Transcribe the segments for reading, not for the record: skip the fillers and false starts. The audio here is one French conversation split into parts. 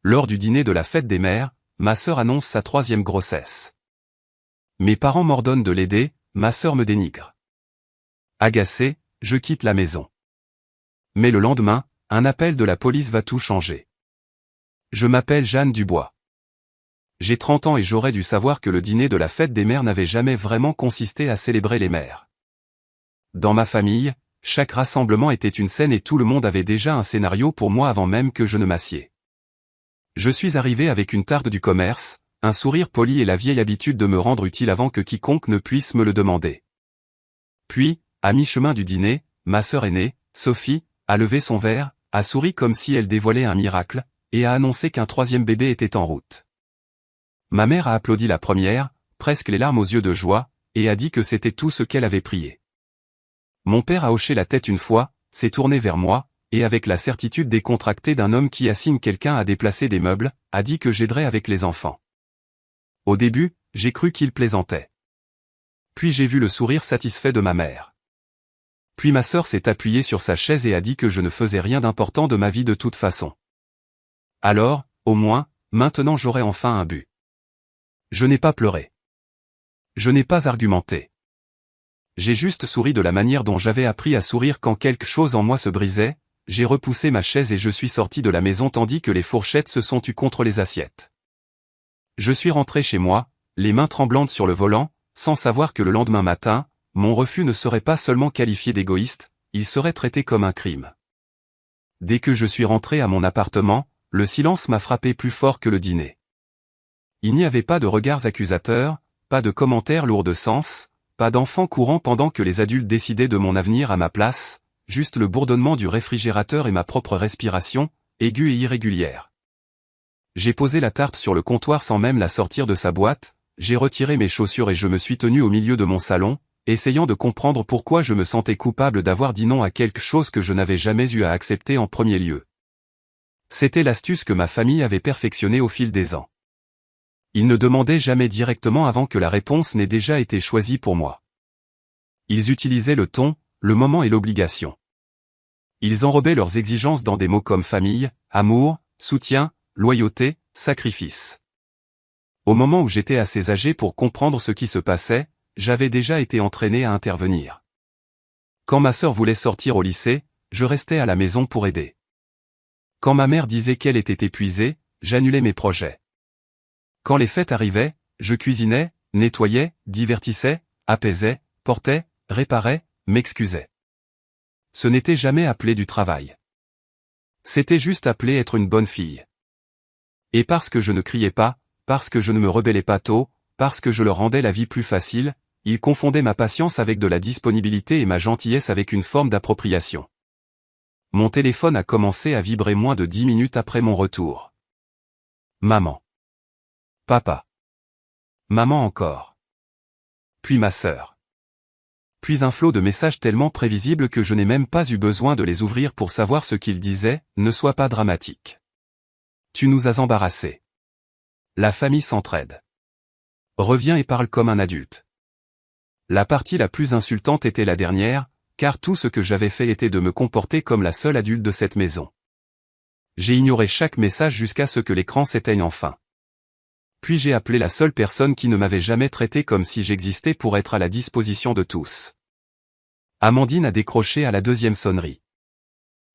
Lors du dîner de la fête des mères, ma sœur annonce sa 3e grossesse. Mes parents m'ordonnent de l'aider, ma sœur me dénigre. Agacé, je quitte la maison. Mais le lendemain, un appel de la police va tout changer. Je m'appelle Jeanne Dubois. J'ai 30 ans et j'aurais dû savoir que le dîner de la fête des mères n'avait jamais vraiment consisté à célébrer les mères. Dans ma famille, chaque rassemblement était une scène et tout le monde avait déjà un scénario pour moi avant même que je ne m'assieds. Je suis arrivé avec une tarte du commerce, un sourire poli et la vieille habitude de me rendre utile avant que quiconque ne puisse me le demander. Puis, à mi-chemin du dîner, ma sœur aînée, Sophie, a levé son verre, a souri comme si elle dévoilait un miracle, et a annoncé qu'un 3e bébé était en route. Ma mère a applaudi la première, presque les larmes aux yeux de joie, et a dit que c'était tout ce qu'elle avait prié. Mon père a hoché la tête une fois, s'est tourné vers moi, et avec la certitude décontractée d'un homme qui assigne quelqu'un à déplacer des meubles, a dit que j'aiderais avec les enfants. Au début, j'ai cru qu'il plaisantait. Puis j'ai vu le sourire satisfait de ma mère. Puis ma sœur s'est appuyée sur sa chaise et a dit que je ne faisais rien d'important de ma vie de toute façon. Alors, au moins, maintenant j'aurai enfin un but. Je n'ai pas pleuré. Je n'ai pas argumenté. J'ai juste souri de la manière dont j'avais appris à sourire quand quelque chose en moi se brisait, j'ai repoussé ma chaise et je suis sorti de la maison tandis que les fourchettes se sont tues contre les assiettes. Je suis rentré chez moi, les mains tremblantes sur le volant, sans savoir que le lendemain matin, mon refus ne serait pas seulement qualifié d'égoïste, il serait traité comme un crime. Dès que je suis rentré à mon appartement, le silence m'a frappé plus fort que le dîner. Il n'y avait pas de regards accusateurs, pas de commentaires lourds de sens, pas d'enfants courant pendant que les adultes décidaient de mon avenir à ma place, juste le bourdonnement du réfrigérateur et ma propre respiration, aiguë et irrégulière. J'ai posé la tarte sur le comptoir sans même la sortir de sa boîte, j'ai retiré mes chaussures et je me suis tenu au milieu de mon salon, essayant de comprendre pourquoi je me sentais coupable d'avoir dit non à quelque chose que je n'avais jamais eu à accepter en premier lieu. C'était l'astuce que ma famille avait perfectionnée au fil des ans. Ils ne demandaient jamais directement avant que la réponse n'ait déjà été choisie pour moi. Ils utilisaient le ton, le moment et l'obligation. Ils enrobaient leurs exigences dans des mots comme famille, amour, soutien, loyauté, sacrifice. Au moment où j'étais assez âgé pour comprendre ce qui se passait, j'avais déjà été entraîné à intervenir. Quand ma sœur voulait sortir au lycée, je restais à la maison pour aider. Quand ma mère disait qu'elle était épuisée, j'annulais mes projets. Quand les fêtes arrivaient, je cuisinais, nettoyais, divertissais, apaisais, portais, réparais, m'excusais. Ce n'était jamais appelé du travail. C'était juste appelé être une bonne fille. Et parce que je ne criais pas, parce que je ne me rebellais pas tôt, parce que je leur rendais la vie plus facile, ils confondaient ma patience avec de la disponibilité et ma gentillesse avec une forme d'appropriation. Mon téléphone a commencé à vibrer moins de 10 minutes après mon retour. Maman. Papa. Maman encore. Puis ma sœur. Puis un flot de messages tellement prévisibles que je n'ai même pas eu besoin de les ouvrir pour savoir ce qu'ils disaient, ne sois pas dramatique. Tu nous as embarrassés. La famille s'entraide. Reviens et parle comme un adulte. La partie la plus insultante était la dernière, car tout ce que j'avais fait était de me comporter comme la seule adulte de cette maison. J'ai ignoré chaque message jusqu'à ce que l'écran s'éteigne enfin. Puis j'ai appelé la seule personne qui ne m'avait jamais traité comme si j'existais pour être à la disposition de tous. Amandine a décroché à la 2e sonnerie.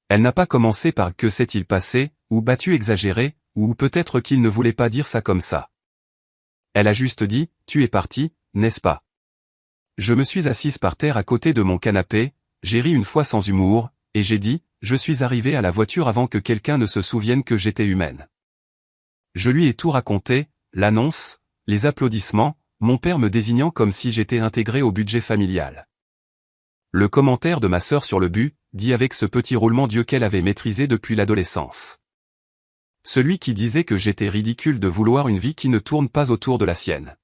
Elle n'a pas commencé par « que s'est-il passé » ou « battu exagéré » ou peut-être qu'il ne voulait pas dire ça comme ça. Elle a juste dit « tu es parti, n'est-ce pas ?» Je me suis assise par terre à côté de mon canapé, j'ai ri une fois sans humour, et j'ai dit « je suis arrivé à la voiture avant que quelqu'un ne se souvienne que j'étais humaine. » Je lui ai tout raconté, l'annonce, les applaudissements, mon père me désignant comme si j'étais intégré au budget familial. Le commentaire de ma sœur sur le but, dit avec ce petit roulement d'yeux qu'elle avait maîtrisé depuis l'adolescence. Celui qui disait que j'étais ridicule de vouloir une vie qui ne tourne pas autour de la sienne.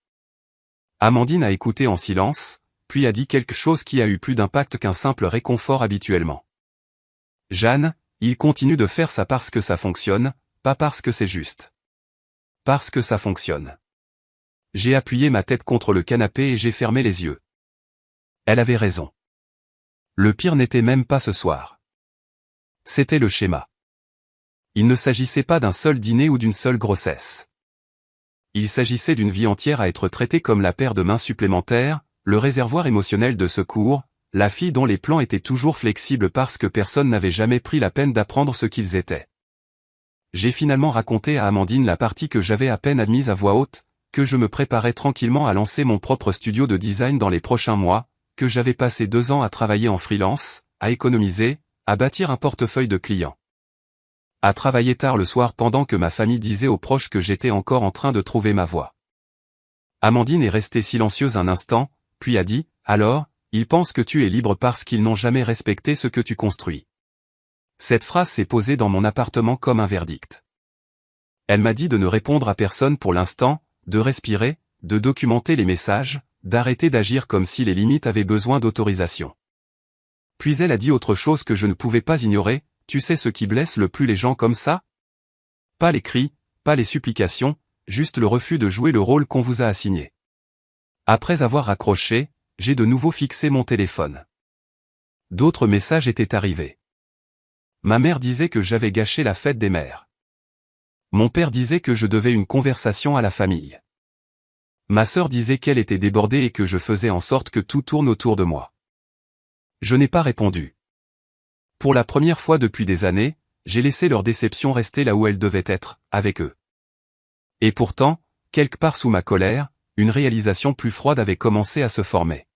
Amandine a écouté en silence, puis a dit quelque chose qui a eu plus d'impact qu'un simple réconfort habituellement. Jeanne, il continue de faire ça parce que ça fonctionne, pas parce que c'est juste. Parce que ça fonctionne. J'ai appuyé ma tête contre le canapé et j'ai fermé les yeux. Elle avait raison. Le pire n'était même pas ce soir. C'était le schéma. Il ne s'agissait pas d'un seul dîner ou d'une seule grossesse. Il s'agissait d'une vie entière à être traitée comme la paire de mains supplémentaires, le réservoir émotionnel de secours, la fille dont les plans étaient toujours flexibles parce que personne n'avait jamais pris la peine d'apprendre ce qu'ils étaient. J'ai finalement raconté à Amandine la partie que j'avais à peine admise à voix haute, que je me préparais tranquillement à lancer mon propre studio de design dans les prochains mois, que j'avais passé 2 ans à travailler en freelance, à économiser, à bâtir un portefeuille de clients. À travailler tard le soir pendant que ma famille disait aux proches que j'étais encore en train de trouver ma voie. Amandine est restée silencieuse un instant, puis a dit, « Alors, ils pensent que tu es libre parce qu'ils n'ont jamais respecté ce que tu construis. » Cette phrase s'est posée dans mon appartement comme un verdict. Elle m'a dit de ne répondre à personne pour l'instant, de respirer, de documenter les messages, d'arrêter d'agir comme si les limites avaient besoin d'autorisation. Puis elle a dit autre chose que je ne pouvais pas ignorer, « Tu sais ce qui blesse le plus les gens comme ça ? Pas les cris, pas les supplications, juste le refus de jouer le rôle qu'on vous a assigné. » Après avoir raccroché, j'ai de nouveau fixé mon téléphone. D'autres messages étaient arrivés. Ma mère disait que j'avais gâché la fête des mères. Mon père disait que je devais une conversation à la famille. Ma sœur disait qu'elle était débordée et que je faisais en sorte que tout tourne autour de moi. Je n'ai pas répondu. Pour la première fois depuis des années, j'ai laissé leur déception rester là où elle devait être, avec eux. Et pourtant, quelque part sous ma colère, une réalisation plus froide avait commencé à se former.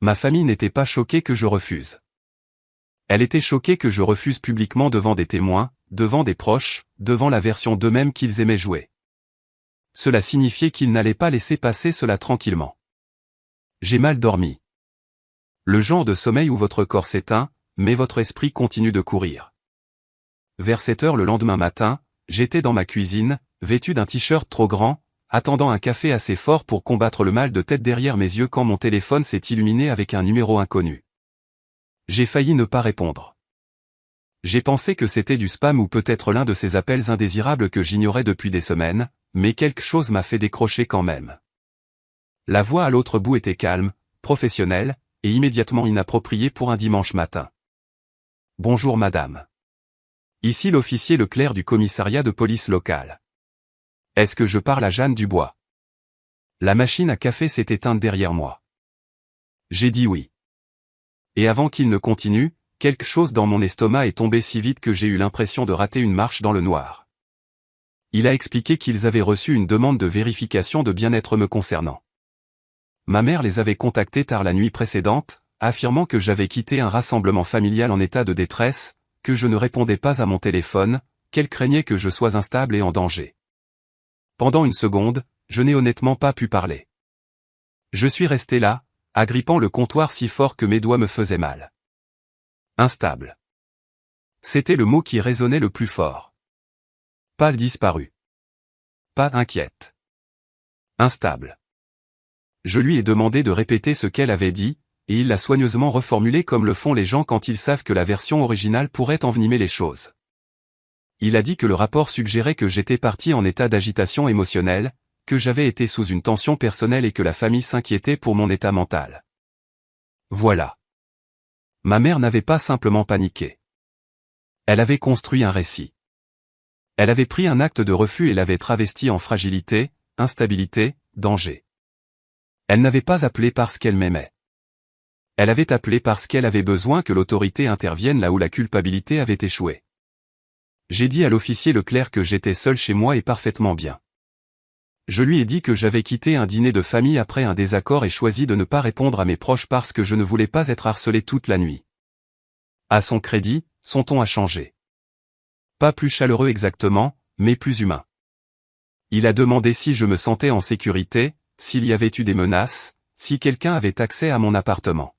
Ma famille n'était pas choquée que je refuse. Elle était choquée que je refuse publiquement devant des témoins, devant des proches, devant la version d'eux-mêmes qu'ils aimaient jouer. Cela signifiait qu'ils n'allaient pas laisser passer cela tranquillement. J'ai mal dormi. Le genre de sommeil où votre corps s'éteint, mais votre esprit continue de courir. Vers 7 heures le lendemain matin, j'étais dans ma cuisine, vêtu d'un t-shirt trop grand, attendant un café assez fort pour combattre le mal de tête derrière mes yeux quand mon téléphone s'est illuminé avec un numéro inconnu. J'ai failli ne pas répondre. J'ai pensé que c'était du spam ou peut-être l'un de ces appels indésirables que j'ignorais depuis des semaines, mais quelque chose m'a fait décrocher quand même. La voix à l'autre bout était calme, professionnelle, et immédiatement inappropriée pour un dimanche matin. « Bonjour madame. Ici l'officier Leclerc du commissariat de police local. Est-ce que je parle à Jeanne Dubois ?» La machine à café s'est éteinte derrière moi. J'ai dit oui. Et avant qu'il ne continue, quelque chose dans mon estomac est tombé si vite que j'ai eu l'impression de rater une marche dans le noir. Il a expliqué qu'ils avaient reçu une demande de vérification de bien-être me concernant. Ma mère les avait contactés tard la nuit précédente, affirmant que j'avais quitté un rassemblement familial en état de détresse, que je ne répondais pas à mon téléphone, qu'elle craignait que je sois instable et en danger. Pendant une seconde, je n'ai honnêtement pas pu parler. Je suis resté là, agrippant le comptoir si fort que mes doigts me faisaient mal. Instable. C'était le mot qui résonnait le plus fort. Pas disparu. Pas inquiète. Instable. Je lui ai demandé de répéter ce qu'elle avait dit, et il l'a soigneusement reformulé comme le font les gens quand ils savent que la version originale pourrait envenimer les choses. Il a dit que le rapport suggérait que j'étais parti en état d'agitation émotionnelle, que j'avais été sous une tension personnelle et que la famille s'inquiétait pour mon état mental. Voilà. Ma mère n'avait pas simplement paniqué. Elle avait construit un récit. Elle avait pris un acte de refus et l'avait travesti en fragilité, instabilité, danger. Elle n'avait pas appelé parce qu'elle m'aimait. Elle avait appelé parce qu'elle avait besoin que l'autorité intervienne là où la culpabilité avait échoué. J'ai dit à l'officier Leclerc que j'étais seul chez moi et parfaitement bien. Je lui ai dit que j'avais quitté un dîner de famille après un désaccord et choisi de ne pas répondre à mes proches parce que je ne voulais pas être harcelé toute la nuit. À son crédit, son ton a changé. Pas plus chaleureux exactement, mais plus humain. Il a demandé si je me sentais en sécurité, s'il y avait eu des menaces, si quelqu'un avait accès à mon appartement.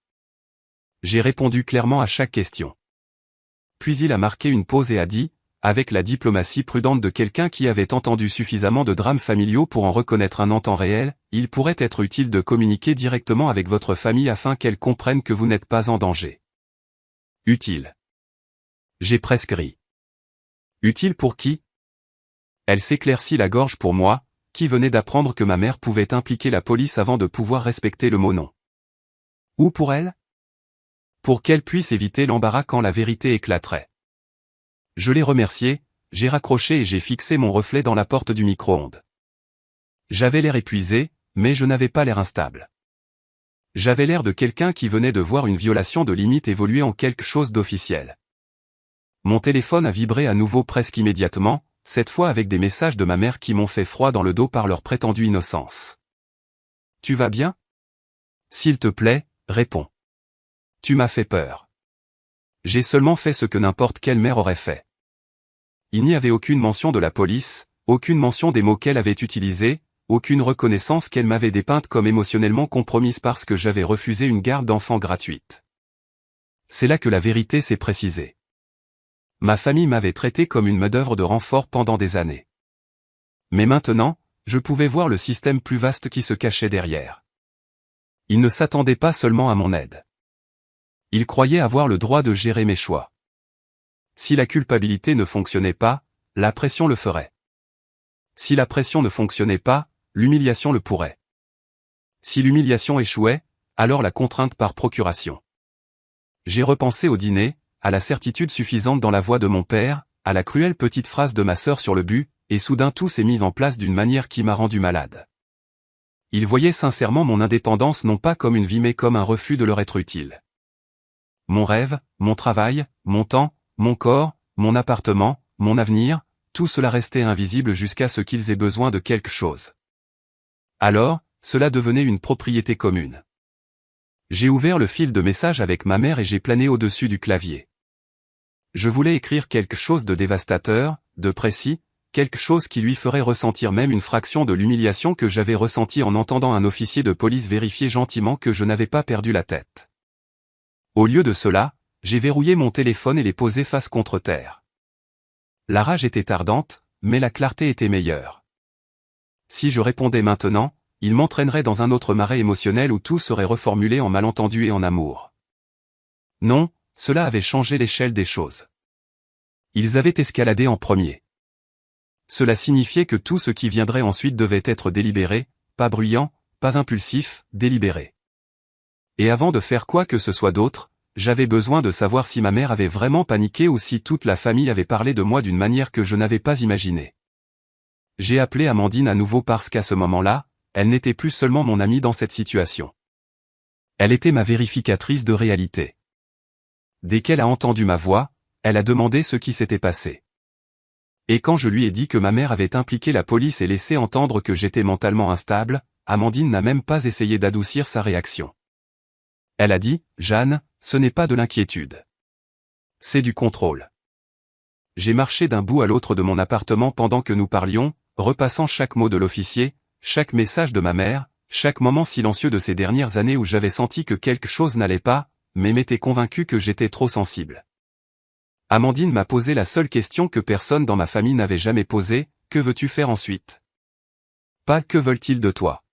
J'ai répondu clairement à chaque question. Puis il a marqué une pause et a dit, avec la diplomatie prudente de quelqu'un qui avait entendu suffisamment de drames familiaux pour en reconnaître un en temps réel, il pourrait être utile de communiquer directement avec votre famille afin qu'elle comprenne que vous n'êtes pas en danger. Utile. J'ai presque ri. Utile pour qui ? Elle s'éclaircit la gorge pour moi, qui venait d'apprendre que ma mère pouvait impliquer la police avant de pouvoir respecter le mot non. Ou pour elle ? Pour qu'elle puisse éviter l'embarras quand la vérité éclaterait. Je l'ai remerciée, j'ai raccroché et j'ai fixé mon reflet dans la porte du micro-ondes. J'avais l'air épuisé, mais je n'avais pas l'air instable. J'avais l'air de quelqu'un qui venait de voir une violation de limite évoluer en quelque chose d'officiel. Mon téléphone a vibré à nouveau presque immédiatement, cette fois avec des messages de ma mère qui m'ont fait froid dans le dos par leur prétendue innocence. « Tu vas bien ? S'il te plaît, réponds. Tu m'as fait peur. J'ai seulement fait ce que n'importe quelle mère aurait fait. » Il n'y avait aucune mention de la police, aucune mention des mots qu'elle avait utilisés, aucune reconnaissance qu'elle m'avait dépeinte comme émotionnellement compromise parce que j'avais refusé une garde d'enfants gratuite. C'est là que la vérité s'est précisée. Ma famille m'avait traité comme une main-d'œuvre de renfort pendant des années. Mais maintenant, je pouvais voir le système plus vaste qui se cachait derrière. Ils ne s'attendaient pas seulement à mon aide. Ils croyaient avoir le droit de gérer mes choix. Si la culpabilité ne fonctionnait pas, la pression le ferait. Si la pression ne fonctionnait pas, l'humiliation le pourrait. Si l'humiliation échouait, alors la contrainte par procuration. J'ai repensé au dîner, à la certitude suffisante dans la voix de mon père, à la cruelle petite phrase de ma sœur sur le but, et soudain tout s'est mis en place d'une manière qui m'a rendu malade. Ils voyaient sincèrement mon indépendance non pas comme une vie mais comme un refus de leur être utile. Mon rêve, mon travail, mon temps, mon corps, mon appartement, mon avenir, tout cela restait invisible jusqu'à ce qu'ils aient besoin de quelque chose. Alors, cela devenait une propriété commune. J'ai ouvert le fil de messages avec ma mère et j'ai plané au-dessus du clavier. Je voulais écrire quelque chose de dévastateur, de précis, quelque chose qui lui ferait ressentir même une fraction de l'humiliation que j'avais ressentie en entendant un officier de police vérifier gentiment que je n'avais pas perdu la tête. Au lieu de cela, j'ai verrouillé mon téléphone et l'ai posé face contre terre. La rage était ardente, mais la clarté était meilleure. Si je répondais maintenant, il m'entraînerait dans un autre marais émotionnel où tout serait reformulé en malentendu et en amour. Non, cela avait changé l'échelle des choses. Ils avaient escaladé en premier. Cela signifiait que tout ce qui viendrait ensuite devait être délibéré, pas bruyant, pas impulsif, délibéré. Et avant de faire quoi que ce soit d'autre, j'avais besoin de savoir si ma mère avait vraiment paniqué ou si toute la famille avait parlé de moi d'une manière que je n'avais pas imaginée. J'ai appelé Amandine à nouveau parce qu'à ce moment-là, elle n'était plus seulement mon amie dans cette situation. Elle était ma vérificatrice de réalité. Dès qu'elle a entendu ma voix, elle a demandé ce qui s'était passé. Et quand je lui ai dit que ma mère avait impliqué la police et laissé entendre que j'étais mentalement instable, Amandine n'a même pas essayé d'adoucir sa réaction. Elle a dit, « Jeanne, ce n'est pas de l'inquiétude. C'est du contrôle. » J'ai marché d'un bout à l'autre de mon appartement pendant que nous parlions, repassant chaque mot de l'officier, chaque message de ma mère, chaque moment silencieux de ces dernières années où j'avais senti que quelque chose n'allait pas, mais m'étais convaincu que j'étais trop sensible. Amandine m'a posé la seule question que personne dans ma famille n'avait jamais posée, « Que veux-tu faire ensuite ?» Pas « Que veulent-ils de toi ?»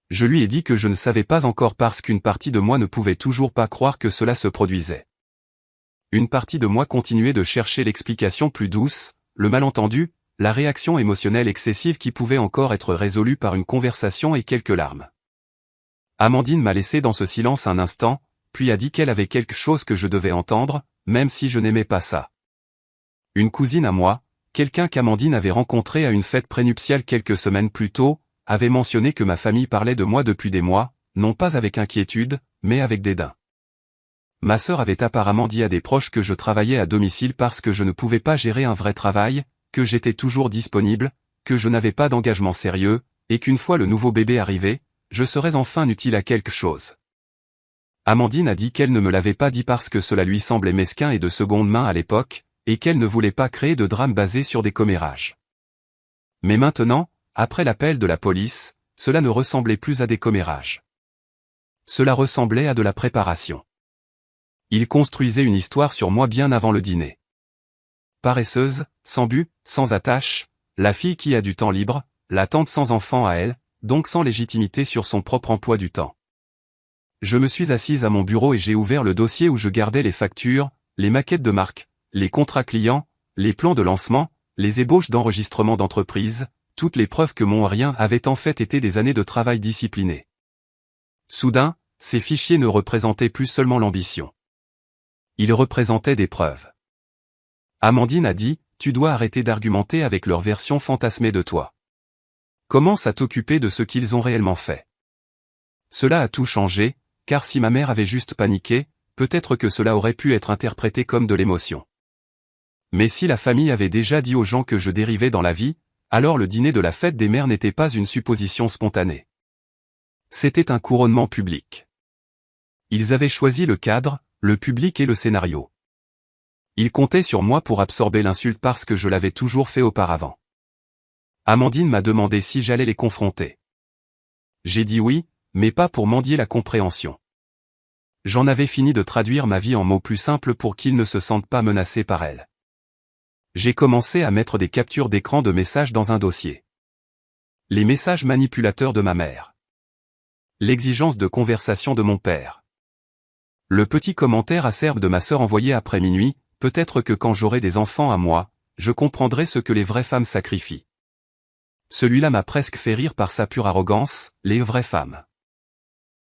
Je lui ai dit que je ne savais pas encore parce qu'une partie de moi ne pouvait toujours pas croire que cela se produisait. Une partie de moi continuait de chercher l'explication plus douce, le malentendu, la réaction émotionnelle excessive qui pouvait encore être résolue par une conversation et quelques larmes. Amandine m'a laissé dans ce silence un instant, puis a dit qu'elle avait quelque chose que je devais entendre, même si je n'aimais pas ça. Une cousine à moi, quelqu'un qu'Amandine avait rencontré à une fête prénuptiale quelques semaines plus tôt, avait mentionné que ma famille parlait de moi depuis des mois, non pas avec inquiétude, mais avec dédain. Ma sœur avait apparemment dit à des proches que je travaillais à domicile parce que je ne pouvais pas gérer un vrai travail, que j'étais toujours disponible, que je n'avais pas d'engagement sérieux, et qu'une fois le nouveau bébé arrivé, je serais enfin utile à quelque chose. Amandine a dit qu'elle ne me l'avait pas dit parce que cela lui semblait mesquin et de seconde main à l'époque, et qu'elle ne voulait pas créer de drame basé sur des commérages. Mais maintenant, après l'appel de la police, cela ne ressemblait plus à des commérages. Cela ressemblait à de la préparation. Il construisait une histoire sur moi bien avant le dîner. Paresseuse, sans but, sans attache, la fille qui a du temps libre, la tante sans enfant à elle, donc sans légitimité sur son propre emploi du temps. Je me suis assise à mon bureau et j'ai ouvert le dossier où je gardais les factures, les maquettes de marque, les contrats clients, les plans de lancement, les ébauches d'enregistrement d'entreprise, toutes les preuves que mon rien avait en fait été des années de travail discipliné. Soudain, ces fichiers ne représentaient plus seulement l'ambition. Ils représentaient des preuves. Amandine a dit, « tu dois arrêter d'argumenter avec leur version fantasmée de toi. Commence à t'occuper de ce qu'ils ont réellement fait. Cela a tout changé, car si ma mère avait juste paniqué, peut-être que cela aurait pu être interprété comme de l'émotion. Mais si la famille avait déjà dit aux gens que je dérivais dans la vie, alors le dîner de la fête des mères n'était pas une supposition spontanée. C'était un couronnement public. Ils avaient choisi le cadre, le public et le scénario. Ils comptaient sur moi pour absorber l'insulte parce que je l'avais toujours fait auparavant. Amandine m'a demandé si j'allais les confronter. J'ai dit oui, mais pas pour mendier la compréhension. J'en avais fini de traduire ma vie en mots plus simples pour qu'ils ne se sentent pas menacés par elle. J'ai commencé à mettre des captures d'écran de messages dans un dossier. Les messages manipulateurs de ma mère. L'exigence de conversation de mon père. Le petit commentaire acerbe de ma sœur envoyé après minuit, peut-être que quand j'aurai des enfants à moi, je comprendrai ce que les vraies femmes sacrifient. Celui-là m'a presque fait rire par sa pure arrogance, les vraies femmes.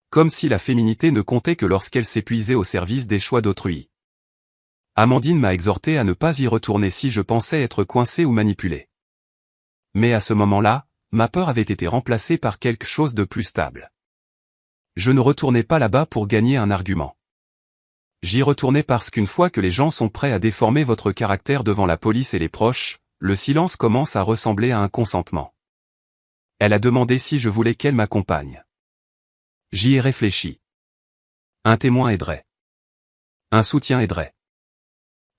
Comme si la féminité ne comptait que lorsqu'elle s'épuisait au service des choix d'autrui. Amandine m'a exhorté à ne pas y retourner si je pensais être coincé ou manipulé. Mais à ce moment-là, ma peur avait été remplacée par quelque chose de plus stable. Je ne retournais pas là-bas pour gagner un argument. J'y retournais parce qu'une fois que les gens sont prêts à déformer votre caractère devant la police et les proches, le silence commence à ressembler à un consentement. Elle a demandé si je voulais qu'elle m'accompagne. J'y ai réfléchi. Un témoin aiderait. Un soutien aiderait.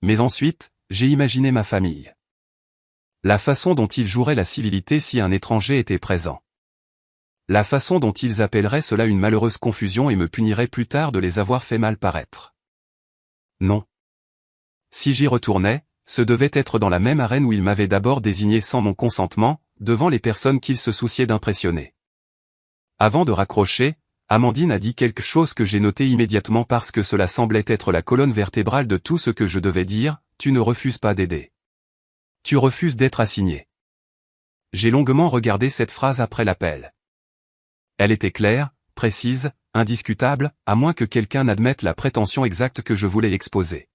Mais ensuite, j'ai imaginé ma famille. La façon dont ils joueraient la civilité si un étranger était présent. La façon dont ils appelleraient cela une malheureuse confusion et me puniraient plus tard de les avoir fait mal paraître. Non. Si j'y retournais, ce devait être dans la même arène où ils m'avaient d'abord désigné sans mon consentement, devant les personnes qu'ils se souciaient d'impressionner. Avant de raccrocher, Amandine a dit quelque chose que j'ai noté immédiatement parce que cela semblait être la colonne vertébrale de tout ce que je devais dire, tu ne refuses pas d'aider. Tu refuses d'être assigné. J'ai longuement regardé cette phrase après l'appel. Elle était claire, précise, indiscutable, à moins que quelqu'un n'admette la prétention exacte que je voulais exposer.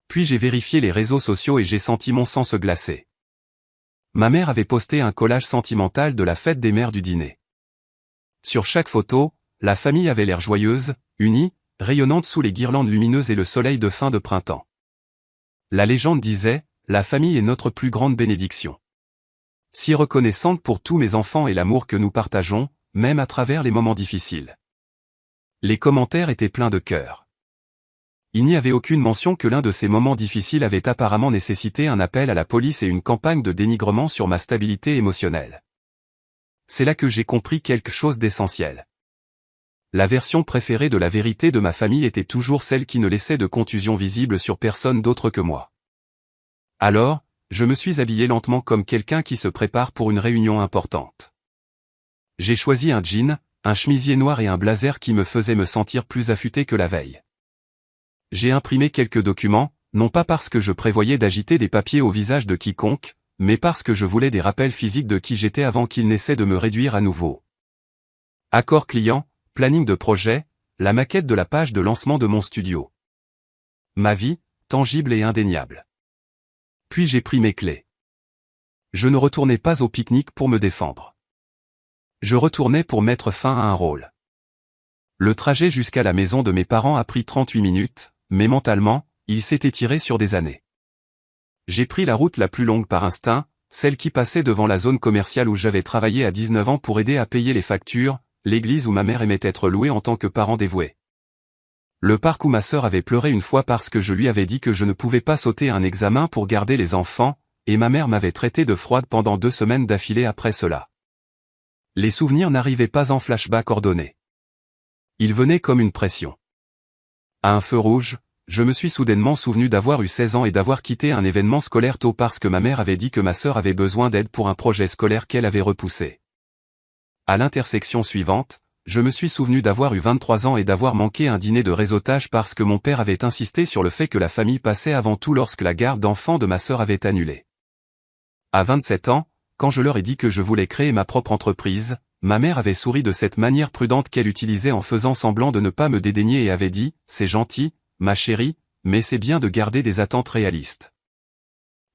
Puis j'ai vérifié les réseaux sociaux et j'ai senti mon sang se glacer. Ma mère avait posté un collage sentimental de la fête des mères du dîner. Sur chaque photo, la famille avait l'air joyeuse, unie, rayonnante sous les guirlandes lumineuses et le soleil de fin de printemps. La légende disait, la famille est notre plus grande bénédiction. Si reconnaissante pour tous mes enfants et l'amour que nous partageons, même à travers les moments difficiles. Les commentaires étaient pleins de cœur. Il n'y avait aucune mention que l'un de ces moments difficiles avait apparemment nécessité un appel à la police et une campagne de dénigrement sur ma stabilité émotionnelle. C'est là que j'ai compris quelque chose d'essentiel. La version préférée de la vérité de ma famille était toujours celle qui ne laissait de contusion visible sur personne d'autre que moi. Alors, je me suis habillé lentement comme quelqu'un qui se prépare pour une réunion importante. J'ai choisi un jean, un chemisier noir et un blazer qui me faisaient me sentir plus affûté que la veille. J'ai imprimé quelques documents, non pas parce que je prévoyais d'agiter des papiers au visage de quiconque, mais parce que je voulais des rappels physiques de qui j'étais avant qu'ils n'essaient de me réduire à nouveau. Accord client, planning de projet, la maquette de la page de lancement de mon studio. Ma vie, tangible et indéniable. Puis j'ai pris mes clés. Je ne retournais pas au pique-nique pour me défendre. Je retournais pour mettre fin à un rôle. Le trajet jusqu'à la maison de mes parents a pris 38 minutes, mais mentalement, il s'est étiré sur des années. J'ai pris la route la plus longue par instinct, celle qui passait devant la zone commerciale où j'avais travaillé à 19 ans pour aider à payer les factures, l'église où ma mère aimait être louée en tant que parent dévoué. Le parc où ma sœur avait pleuré une fois parce que je lui avais dit que je ne pouvais pas sauter un examen pour garder les enfants, et ma mère m'avait traité de froide pendant 2 semaines d'affilée après cela. Les souvenirs n'arrivaient pas en flashback ordonné. Ils venaient comme une pression. À un feu rouge, je me suis soudainement souvenu d'avoir eu 16 ans et d'avoir quitté un événement scolaire tôt parce que ma mère avait dit que ma sœur avait besoin d'aide pour un projet scolaire qu'elle avait repoussé. À l'intersection suivante, je me suis souvenu d'avoir eu 23 ans et d'avoir manqué un dîner de réseautage parce que mon père avait insisté sur le fait que la famille passait avant tout lorsque la garde d'enfants de ma sœur avait annulé. À 27 ans, quand je leur ai dit que je voulais créer ma propre entreprise, ma mère avait souri de cette manière prudente qu'elle utilisait en faisant semblant de ne pas me dédaigner et avait dit « C'est gentil, ma chérie, mais c'est bien de garder des attentes réalistes. »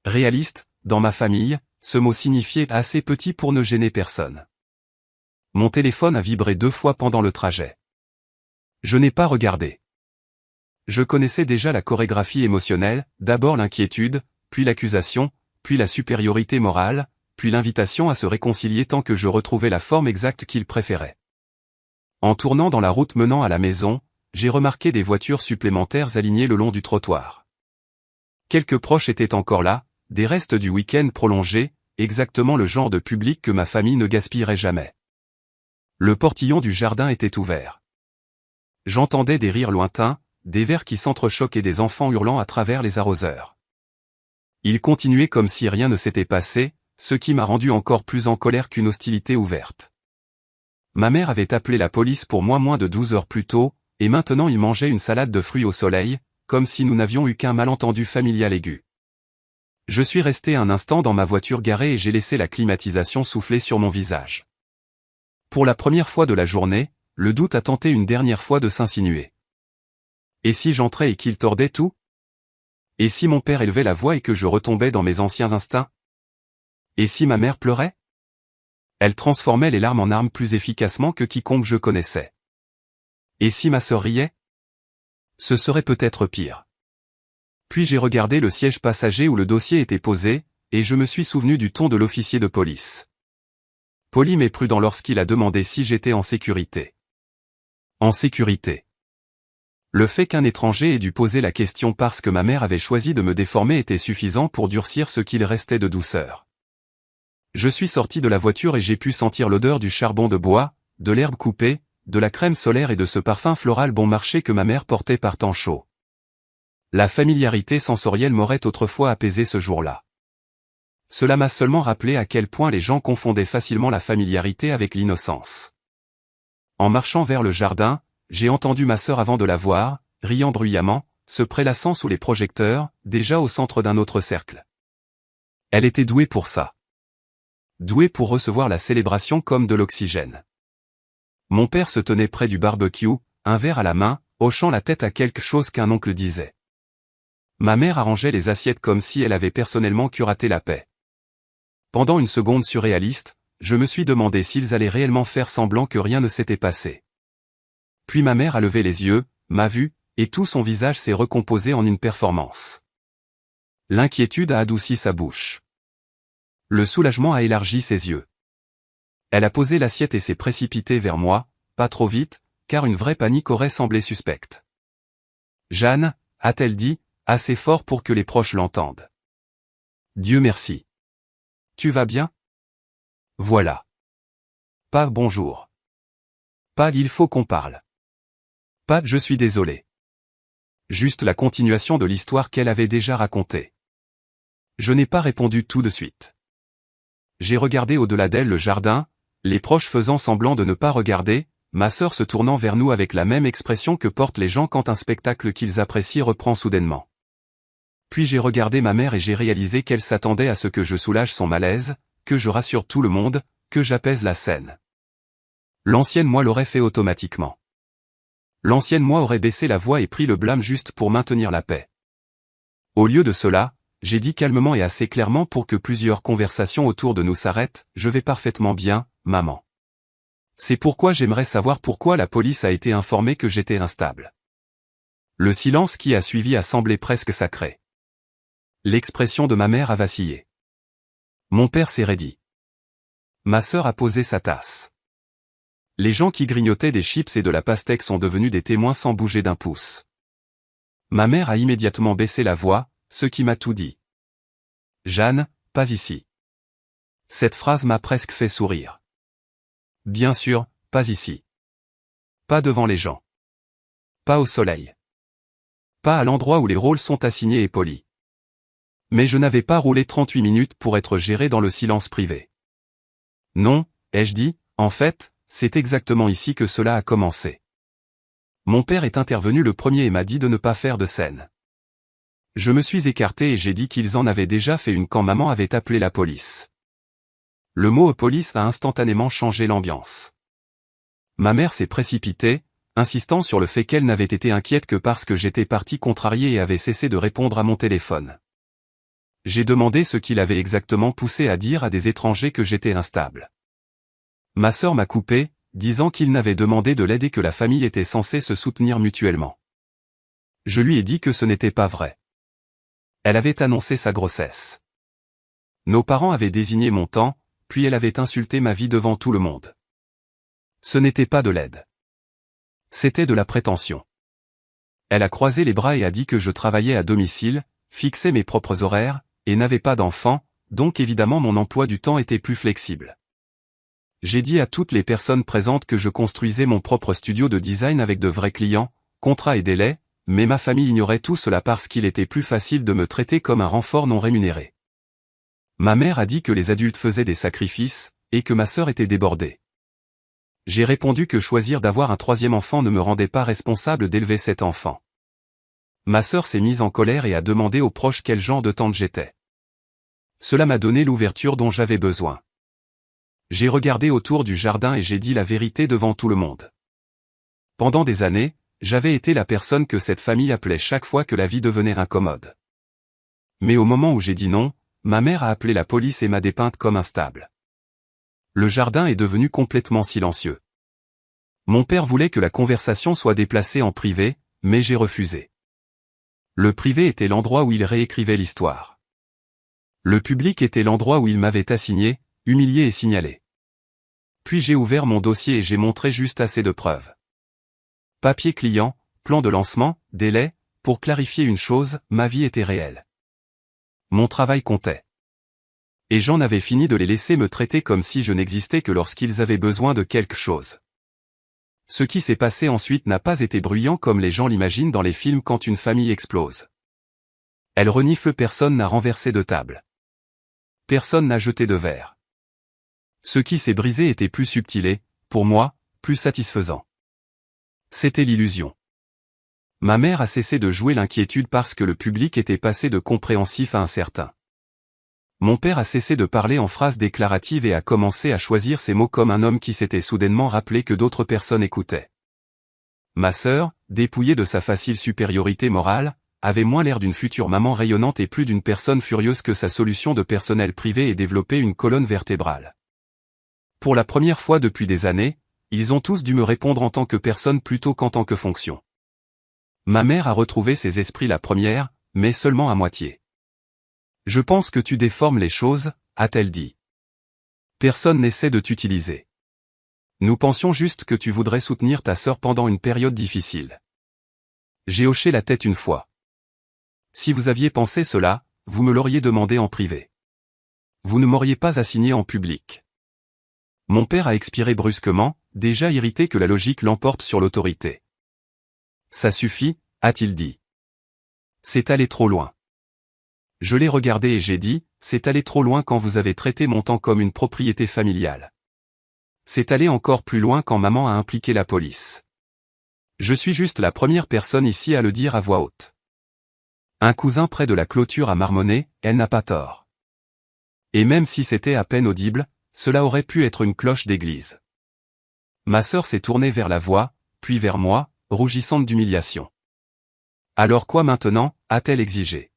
Réaliste, dans ma famille, ce mot signifiait assez petit pour ne gêner personne. Mon téléphone a vibré 2 fois pendant le trajet. Je n'ai pas regardé. Je connaissais déjà la chorégraphie émotionnelle, d'abord l'inquiétude, puis l'accusation, puis la supériorité morale, puis l'invitation à se réconcilier tant que je retrouvais la forme exacte qu'il préférait. En tournant dans la route menant à la maison, j'ai remarqué des voitures supplémentaires alignées le long du trottoir. Quelques proches étaient encore là, des restes du week-end prolongé, exactement le genre de public que ma famille ne gaspillerait jamais. Le portillon du jardin était ouvert. J'entendais des rires lointains, des vers qui s'entrechoquent et des enfants hurlant à travers les arroseurs. Ils continuaient comme si rien ne s'était passé, ce qui m'a rendu encore plus en colère qu'une hostilité ouverte. Ma mère avait appelé la police pour moi moins de 12 heures plus tôt, et maintenant il mangeait une salade de fruits au soleil, comme si nous n'avions eu qu'un malentendu familial aigu. Je suis resté un instant dans ma voiture garée et j'ai laissé la climatisation souffler sur mon visage. Pour la première fois de la journée, le doute a tenté une dernière fois de s'insinuer. Et si j'entrais et qu'il tordait tout? Et si mon père élevait la voix et que je retombais dans mes anciens instincts? Et si ma mère pleurait? Elle transformait les larmes en armes plus efficacement que quiconque je connaissais. Et si ma sœur riait? Ce serait peut-être pire. Puis j'ai regardé le siège passager où le dossier était posé, et je me suis souvenu du ton de l'officier de police. Poli mais prudent lorsqu'il a demandé si j'étais en sécurité. En sécurité. Le fait qu'un étranger ait dû poser la question parce que ma mère avait choisi de me déformer était suffisant pour durcir ce qu'il restait de douceur. Je suis sorti de la voiture et j'ai pu sentir l'odeur du charbon de bois, de l'herbe coupée, de la crème solaire et de ce parfum floral bon marché que ma mère portait par temps chaud. La familiarité sensorielle m'aurait autrefois apaisé ce jour-là. Cela m'a seulement rappelé à quel point les gens confondaient facilement la familiarité avec l'innocence. En marchant vers le jardin, j'ai entendu ma sœur avant de la voir, riant bruyamment, se prélassant sous les projecteurs, déjà au centre d'un autre cercle. Elle était douée pour ça. Douée pour recevoir la célébration comme de l'oxygène. Mon père se tenait près du barbecue, un verre à la main, hochant la tête à quelque chose qu'un oncle disait. Ma mère arrangeait les assiettes comme si elle avait personnellement curaté la paix. Pendant une seconde surréaliste, je me suis demandé s'ils allaient réellement faire semblant que rien ne s'était passé. Puis ma mère a levé les yeux, m'a vu, et tout son visage s'est recomposé en une performance. L'inquiétude a adouci sa bouche. Le soulagement a élargi ses yeux. Elle a posé l'assiette et s'est précipitée vers moi, pas trop vite, car une vraie panique aurait semblé suspecte. « Jeanne » a-t-elle dit, assez fort pour que les proches l'entendent. « Dieu merci. Tu vas bien ? » Voilà. Pas bonjour. Pas il faut qu'on parle. Pas je suis désolé. Juste la continuation de l'histoire qu'elle avait déjà racontée. Je n'ai pas répondu tout de suite. J'ai regardé au-delà d'elle le jardin, les proches faisant semblant de ne pas regarder, ma sœur se tournant vers nous avec la même expression que portent les gens quand un spectacle qu'ils apprécient reprend soudainement. Puis j'ai regardé ma mère et j'ai réalisé qu'elle s'attendait à ce que je soulage son malaise, que je rassure tout le monde, que j'apaise la scène. L'ancienne moi l'aurait fait automatiquement. L'ancienne moi aurait baissé la voix et pris le blâme juste pour maintenir la paix. Au lieu de cela, j'ai dit calmement et assez clairement pour que plusieurs conversations autour de nous s'arrêtent, « Je vais parfaitement bien, maman. C'est pourquoi j'aimerais savoir pourquoi la police a été informée que j'étais instable. » Le silence qui a suivi a semblé presque sacré. L'expression de ma mère a vacillé. Mon père s'est raidi. Ma sœur a posé sa tasse. Les gens qui grignotaient des chips et de la pastèque sont devenus des témoins sans bouger d'un pouce. Ma mère a immédiatement baissé la voix, ce qui m'a tout dit. « Jeanne, pas ici. » Cette phrase m'a presque fait sourire. Bien sûr, pas ici. Pas devant les gens. Pas au soleil. Pas à l'endroit où les rôles sont assignés et polis. Mais je n'avais pas roulé 38 minutes pour être géré dans le silence privé. Non, ai-je dit, en fait, c'est exactement ici que cela a commencé. Mon père est intervenu le premier et m'a dit de ne pas faire de scène. Je me suis écarté et j'ai dit qu'ils en avaient déjà fait une quand maman avait appelé la police. Le mot « police » a instantanément changé l'ambiance. Ma mère s'est précipitée, insistant sur le fait qu'elle n'avait été inquiète que parce que j'étais parti contrarié et avait cessé de répondre à mon téléphone. J'ai demandé ce qui l'avait exactement poussé à dire à des étrangers que j'étais instable. Ma sœur m'a coupé, disant qu'il n'avait demandé de l'aide et que la famille était censée se soutenir mutuellement. Je lui ai dit que ce n'était pas vrai. Elle avait annoncé sa grossesse. Nos parents avaient désigné mon temps, puis elle avait insulté ma vie devant tout le monde. Ce n'était pas de l'aide. C'était de la prétention. Elle a croisé les bras et a dit que je travaillais à domicile, fixais mes propres horaires, et n'avais pas d'enfants, donc évidemment mon emploi du temps était plus flexible. J'ai dit à toutes les personnes présentes que je construisais mon propre studio de design avec de vrais clients, contrats et délais, mais ma famille ignorait tout cela parce qu'il était plus facile de me traiter comme un renfort non rémunéré. Ma mère a dit que les adultes faisaient des sacrifices, et que ma sœur était débordée. J'ai répondu que choisir d'avoir un troisième enfant ne me rendait pas responsable d'élever cet enfant. Ma sœur s'est mise en colère et a demandé aux proches quel genre de tante j'étais. Cela m'a donné l'ouverture dont j'avais besoin. J'ai regardé autour du jardin et j'ai dit la vérité devant tout le monde. Pendant des années, j'avais été la personne que cette famille appelait chaque fois que la vie devenait incommode. Mais au moment où j'ai dit non, ma mère a appelé la police et m'a dépeinte comme instable. Le jardin est devenu complètement silencieux. Mon père voulait que la conversation soit déplacée en privé, mais j'ai refusé. Le privé était l'endroit où il réécrivait l'histoire. Le public était l'endroit où il m'avait assigné, humilié et signalé. Puis j'ai ouvert mon dossier et j'ai montré juste assez de preuves. Papier client, plan de lancement, délai, pour clarifier une chose, ma vie était réelle. Mon travail comptait. Et j'en avais fini de les laisser me traiter comme si je n'existais que lorsqu'ils avaient besoin de quelque chose. Ce qui s'est passé ensuite n'a pas été bruyant comme les gens l'imaginent dans les films quand une famille explose. Elle renifle, personne n'a renversé de table. Personne n'a jeté de verre. Ce qui s'est brisé était plus subtil et, pour moi, plus satisfaisant. C'était l'illusion. Ma mère a cessé de jouer l'inquiétude parce que le public était passé de compréhensif à incertain. Mon père a cessé de parler en phrases déclaratives et a commencé à choisir ses mots comme un homme qui s'était soudainement rappelé que d'autres personnes écoutaient. Ma sœur, dépouillée de sa facile supériorité morale, avait moins l'air d'une future maman rayonnante et plus d'une personne furieuse que sa solution de personnel privé et développait une colonne vertébrale. Pour la première fois depuis des années, ils ont tous dû me répondre en tant que personne plutôt qu'en tant que fonction. Ma mère a retrouvé ses esprits la première, mais seulement à moitié. Je pense que tu déformes les choses, a-t-elle dit. Personne n'essaie de t'utiliser. Nous pensions juste que tu voudrais soutenir ta sœur pendant une période difficile. J'ai hoché la tête une fois. Si vous aviez pensé cela, vous me l'auriez demandé en privé. Vous ne m'auriez pas assigné en public. Mon père a expiré brusquement, déjà irrité que la logique l'emporte sur l'autorité. Ça suffit, a-t-il dit. C'est allé trop loin. Je l'ai regardé et j'ai dit, c'est allé trop loin quand vous avez traité mon temps comme une propriété familiale. C'est allé encore plus loin quand maman a impliqué la police. Je suis juste la première personne ici à le dire à voix haute. Un cousin près de la clôture a marmonné, elle n'a pas tort. Et même si c'était à peine audible, cela aurait pu être une cloche d'église. Ma sœur s'est tournée vers la voix, puis vers moi, rougissante d'humiliation. Alors quoi maintenant, a-t-elle exigé.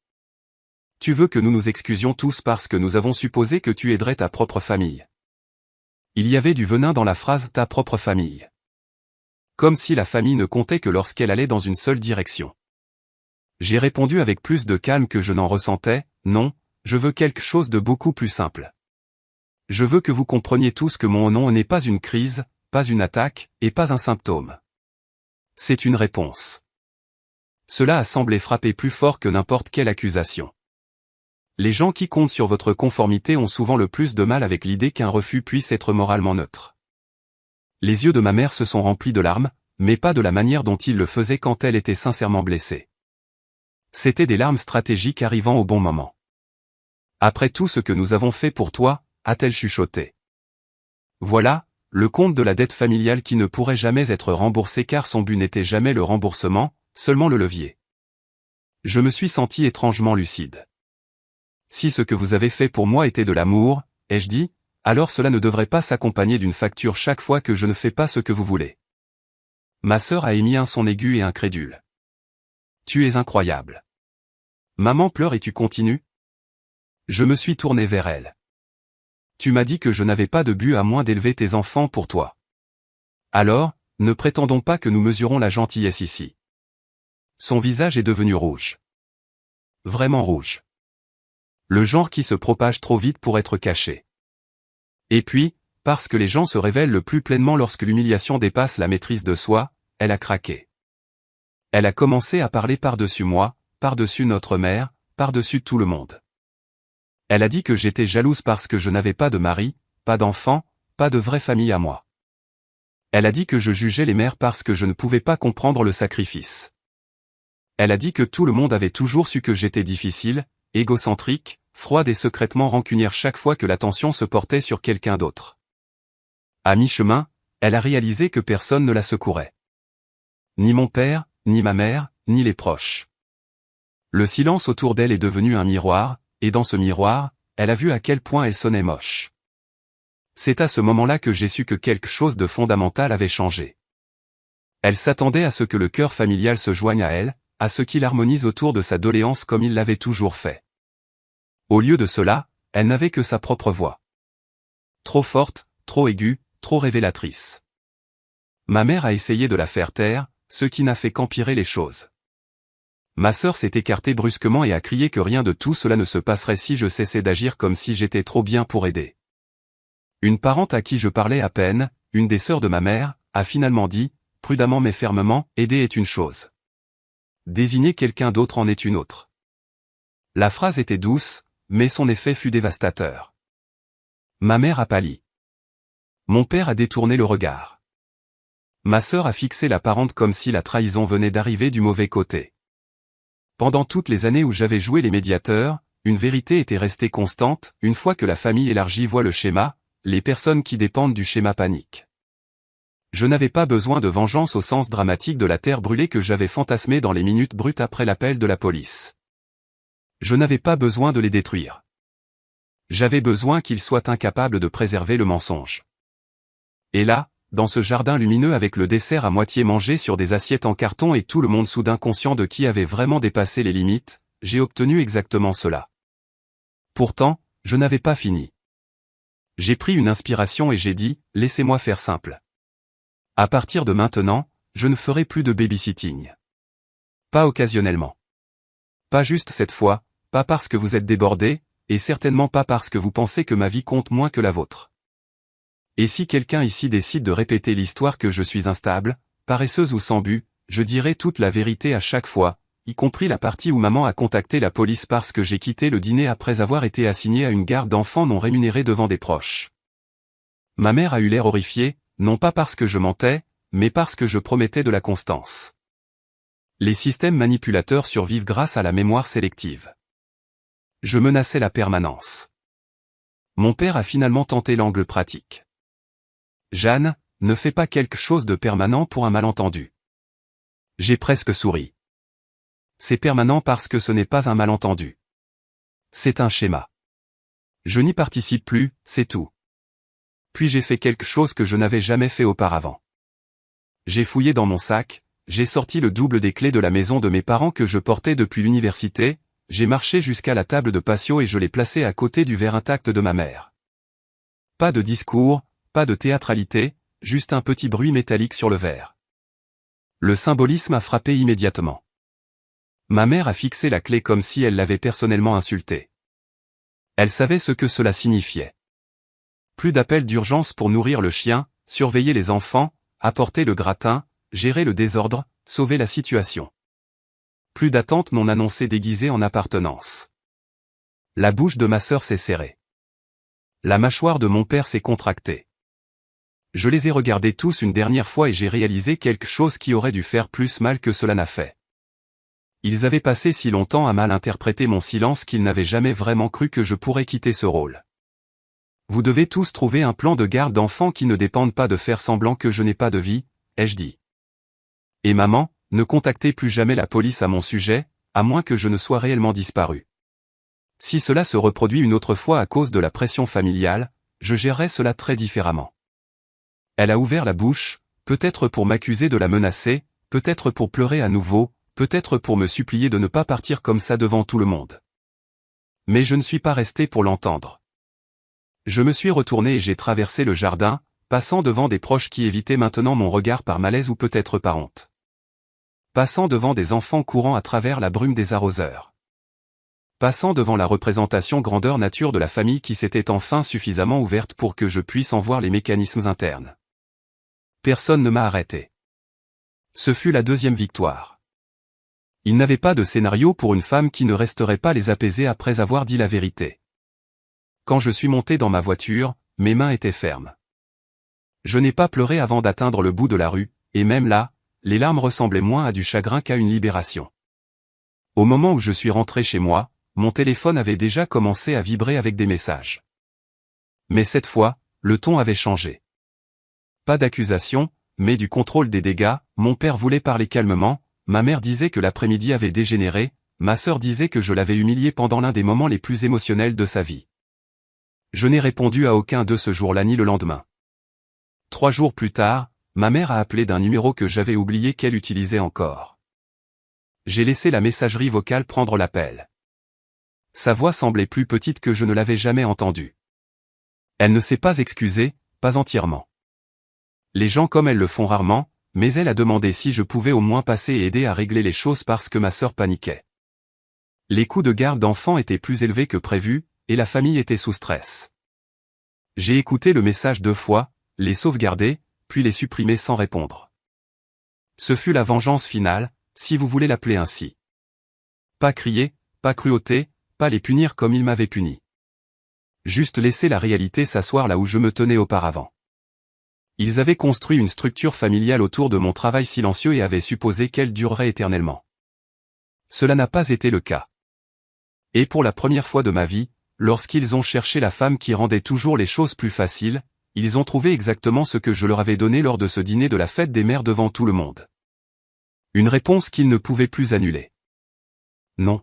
Tu veux que nous nous excusions tous parce que nous avons supposé que tu aiderais ta propre famille. Il y avait du venin dans la phrase « ta propre famille ». Comme si la famille ne comptait que lorsqu'elle allait dans une seule direction. J'ai répondu avec plus de calme que je n'en ressentais, non, je veux quelque chose de beaucoup plus simple. Je veux que vous compreniez tous que mon nom n'est pas une crise, pas une attaque, et pas un symptôme. C'est une réponse. Cela a semblé frapper plus fort que n'importe quelle accusation. Les gens qui comptent sur votre conformité ont souvent le plus de mal avec l'idée qu'un refus puisse être moralement neutre. Les yeux de ma mère se sont remplis de larmes, mais pas de la manière dont il le faisait quand elle était sincèrement blessée. C'étaient des larmes stratégiques arrivant au bon moment. Après tout ce que nous avons fait pour toi, a-t-elle chuchoté. Voilà, le compte de la dette familiale qui ne pourrait jamais être remboursé car son but n'était jamais le remboursement, seulement le levier. Je me suis senti étrangement lucide. Si ce que vous avez fait pour moi était de l'amour, ai-je dit, alors cela ne devrait pas s'accompagner d'une facture chaque fois que je ne fais pas ce que vous voulez. Ma sœur a émis un son aigu et incrédule. Tu es incroyable. Maman pleure et tu continues? Je me suis tourné vers elle. Tu m'as dit que je n'avais pas de but à moins d'élever tes enfants pour toi. Alors, ne prétendons pas que nous mesurons la gentillesse ici. Son visage est devenu rouge. Vraiment rouge. Le genre qui se propage trop vite pour être caché. Et puis, parce que les gens se révèlent le plus pleinement lorsque l'humiliation dépasse la maîtrise de soi, elle a craqué. Elle a commencé à parler par-dessus moi, par-dessus notre mère, par-dessus tout le monde. Elle a dit que j'étais jalouse parce que je n'avais pas de mari, pas d'enfant, pas de vraie famille à moi. Elle a dit que je jugeais les mères parce que je ne pouvais pas comprendre le sacrifice. Elle a dit que tout le monde avait toujours su que j'étais difficile, égocentrique, froide et secrètement rancunière chaque fois que l'attention se portait sur quelqu'un d'autre. À mi-chemin, elle a réalisé que personne ne la secourait. Ni mon père, ni ma mère, ni les proches. Le silence autour d'elle est devenu un miroir, et dans ce miroir, elle a vu à quel point elle sonnait moche. C'est à ce moment-là que j'ai su que quelque chose de fondamental avait changé. Elle s'attendait à ce que le cœur familial se joigne à elle, à ce qu'il harmonise autour de sa doléance comme il l'avait toujours fait. Au lieu de cela, elle n'avait que sa propre voix. Trop forte, trop aiguë, trop révélatrice. Ma mère a essayé de la faire taire, ce qui n'a fait qu'empirer les choses. Ma sœur s'est écartée brusquement et a crié que rien de tout cela ne se passerait si je cessais d'agir comme si j'étais trop bien pour aider. Une parente à qui je parlais à peine, une des sœurs de ma mère, a finalement dit, prudemment mais fermement, aider est une chose. Désigner quelqu'un d'autre en est une autre. La phrase était douce, mais son effet fut dévastateur. Ma mère a pâli. Mon père a détourné le regard. Ma sœur a fixé la parente comme si la trahison venait d'arriver du mauvais côté. Pendant toutes les années où j'avais joué les médiateurs, une vérité était restée constante, une fois que la famille élargie voit le schéma, les personnes qui dépendent du schéma paniquent. Je n'avais pas besoin de vengeance au sens dramatique de la terre brûlée que j'avais fantasmé dans les minutes brutes après l'appel de la police. Je n'avais pas besoin de les détruire. J'avais besoin qu'ils soient incapables de préserver le mensonge. Et là, dans ce jardin lumineux avec le dessert à moitié mangé sur des assiettes en carton et tout le monde soudain conscient de qui avait vraiment dépassé les limites, j'ai obtenu exactement cela. Pourtant, je n'avais pas fini. J'ai pris une inspiration et j'ai dit, laissez-moi faire simple. À partir de maintenant, je ne ferai plus de babysitting. Pas occasionnellement. Pas juste cette fois, pas parce que vous êtes débordés, et certainement pas parce que vous pensez que ma vie compte moins que la vôtre. Et si quelqu'un ici décide de répéter l'histoire que je suis instable, paresseuse ou sans but, je dirai toute la vérité à chaque fois, y compris la partie où maman a contacté la police parce que j'ai quitté le dîner après avoir été assigné à une garde d'enfants non rémunérée devant des proches. Ma mère a eu l'air horrifiée, non pas parce que je mentais, mais parce que je promettais de la constance. Les systèmes manipulateurs survivent grâce à la mémoire sélective. Je menaçais la permanence. Mon père a finalement tenté l'angle pratique. Jeanne, ne fais pas quelque chose de permanent pour un malentendu. J'ai presque souri. C'est permanent parce que ce n'est pas un malentendu. C'est un schéma. Je n'y participe plus, c'est tout. Puis j'ai fait quelque chose que je n'avais jamais fait auparavant. J'ai fouillé dans mon sac, j'ai sorti le double des clés de la maison de mes parents que je portais depuis l'université, j'ai marché jusqu'à la table de patio et je l'ai placé à côté du verre intact de ma mère. Pas de discours, pas de théâtralité, juste un petit bruit métallique sur le verre. Le symbolisme a frappé immédiatement. Ma mère a fixé la clé comme si elle l'avait personnellement insultée. Elle savait ce que cela signifiait. Plus d'appels d'urgence pour nourrir le chien, surveiller les enfants, apporter le gratin, gérer le désordre, sauver la situation. Plus d'attentes non annoncées déguisées en appartenance. La bouche de ma sœur s'est serrée. La mâchoire de mon père s'est contractée. Je les ai regardés tous une dernière fois et j'ai réalisé quelque chose qui aurait dû faire plus mal que cela n'a fait. Ils avaient passé si longtemps à mal interpréter mon silence qu'ils n'avaient jamais vraiment cru que je pourrais quitter ce rôle. Vous devez tous trouver un plan de garde d'enfants qui ne dépende pas de faire semblant que je n'ai pas de vie, ai-je dit. Et maman, ne contactez plus jamais la police à mon sujet, à moins que je ne sois réellement disparu. Si cela se reproduit une autre fois à cause de la pression familiale, je gérerai cela très différemment. Elle a ouvert la bouche, peut-être pour m'accuser de la menacer, peut-être pour pleurer à nouveau, peut-être pour me supplier de ne pas partir comme ça devant tout le monde. Mais je ne suis pas resté pour l'entendre. Je me suis retourné et j'ai traversé le jardin, passant devant des proches qui évitaient maintenant mon regard par malaise ou peut-être par honte. Passant devant des enfants courant à travers la brume des arroseurs. Passant devant la représentation grandeur nature de la famille qui s'était enfin suffisamment ouverte pour que je puisse en voir les mécanismes internes. Personne ne m'a arrêté. Ce fut la deuxième victoire. Il n'avait pas de scénario pour une femme qui ne resterait pas les apaiser après avoir dit la vérité. Quand je suis monté dans ma voiture, mes mains étaient fermes. Je n'ai pas pleuré avant d'atteindre le bout de la rue, et même là, les larmes ressemblaient moins à du chagrin qu'à une libération. Au moment où je suis rentré chez moi, mon téléphone avait déjà commencé à vibrer avec des messages. Mais cette fois, le ton avait changé. Pas d'accusation, mais du contrôle des dégâts. Mon père voulait parler calmement, ma mère disait que l'après-midi avait dégénéré, ma sœur disait que je l'avais humilié pendant l'un des moments les plus émotionnels de sa vie. Je n'ai répondu à aucun d'eux ce jour-là ni le lendemain. 3 jours plus tard, ma mère a appelé d'un numéro que j'avais oublié qu'elle utilisait encore. J'ai laissé la messagerie vocale prendre l'appel. Sa voix semblait plus petite que je ne l'avais jamais entendue. Elle ne s'est pas excusée, pas entièrement. Les gens comme elle le font rarement, mais elle a demandé si je pouvais au moins passer et aider à régler les choses parce que ma sœur paniquait. Les coûts de garde d'enfants étaient plus élevés que prévu, et la famille était sous stress. J'ai écouté le message 2 fois, les sauvegarder, puis les supprimer sans répondre. Ce fut la vengeance finale, si vous voulez l'appeler ainsi. Pas crier, pas cruauté, pas les punir comme ils m'avaient puni. Juste laisser la réalité s'asseoir là où je me tenais auparavant. Ils avaient construit une structure familiale autour de mon travail silencieux et avaient supposé qu'elle durerait éternellement. Cela n'a pas été le cas. Et pour la première fois de ma vie, lorsqu'ils ont cherché la femme qui rendait toujours les choses plus faciles, ils ont trouvé exactement ce que je leur avais donné lors de ce dîner de la fête des mères devant tout le monde. Une réponse qu'ils ne pouvaient plus annuler. Non.